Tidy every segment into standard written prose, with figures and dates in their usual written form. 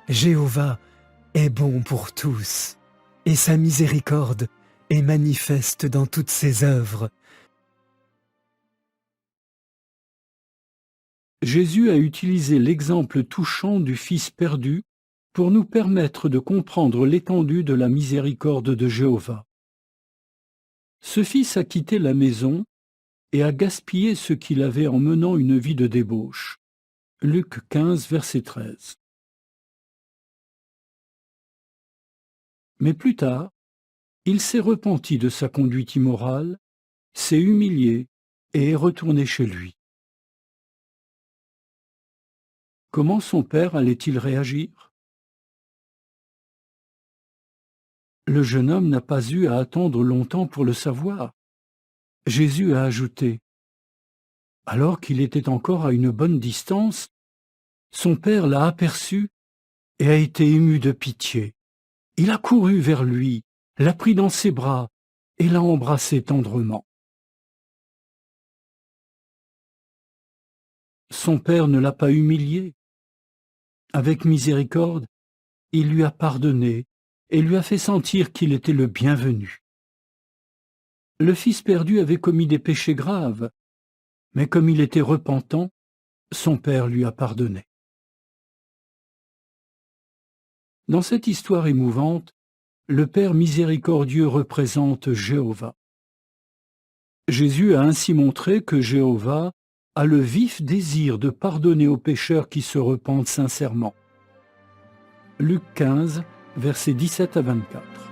Jéhovah est bon pour tous, et sa miséricorde est manifeste dans toutes ses œuvres. Jésus a utilisé l'exemple touchant du Fils perdu pour nous permettre de comprendre l'étendue de la miséricorde de Jéhovah. Ce fils a quitté la maison et a gaspillé ce qu'il avait en menant une vie de débauche. Luc 15, verset 13. Mais plus tard, il s'est repenti de sa conduite immorale, s'est humilié et est retourné chez lui. Comment son père allait-il réagir? Le jeune homme n'a pas eu à attendre longtemps pour le savoir. Jésus a ajouté: alors qu'il était encore à une bonne distance, son père l'a aperçu et a été ému de pitié. Il a couru vers lui, l'a pris dans ses bras et l'a embrassé tendrement. Son père ne l'a pas humilié. Avec miséricorde, il lui a pardonné et lui a fait sentir qu'il était le bienvenu. Le fils perdu avait commis des péchés graves, mais comme il était repentant, son père lui a pardonné. Dans cette histoire émouvante, le Père miséricordieux représente Jéhovah. Jésus a ainsi montré que Jéhovah a le vif désir de pardonner aux pécheurs qui se repentent sincèrement. Luc 15, versets 17 à 24.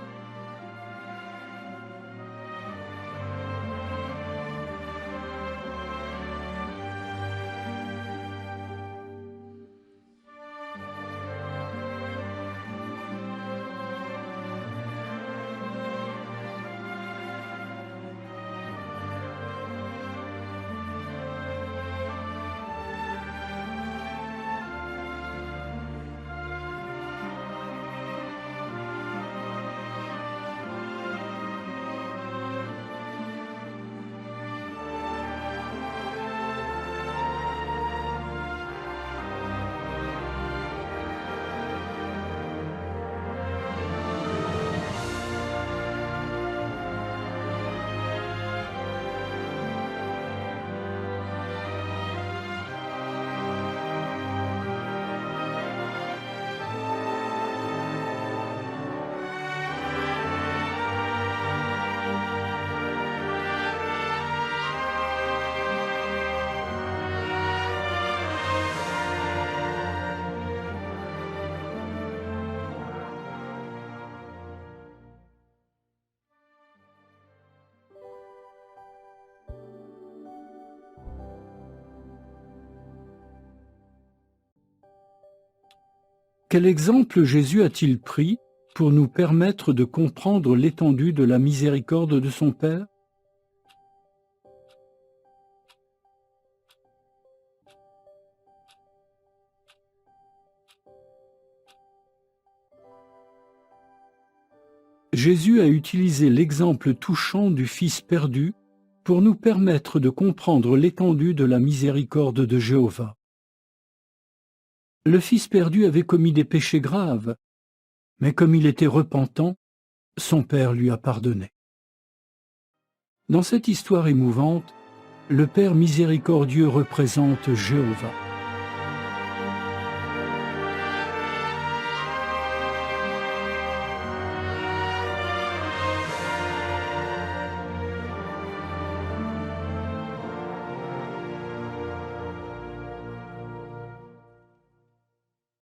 Quel exemple Jésus a-t-il pris pour nous permettre de comprendre l'étendue de la miséricorde de son Père? Jésus a utilisé l'exemple touchant du Fils perdu pour nous permettre de comprendre l'étendue de la miséricorde de Jéhovah. Le Fils perdu avait commis des péchés graves, mais comme il était repentant, son Père lui a pardonné. Dans cette histoire émouvante, le Père miséricordieux représente Jéhovah.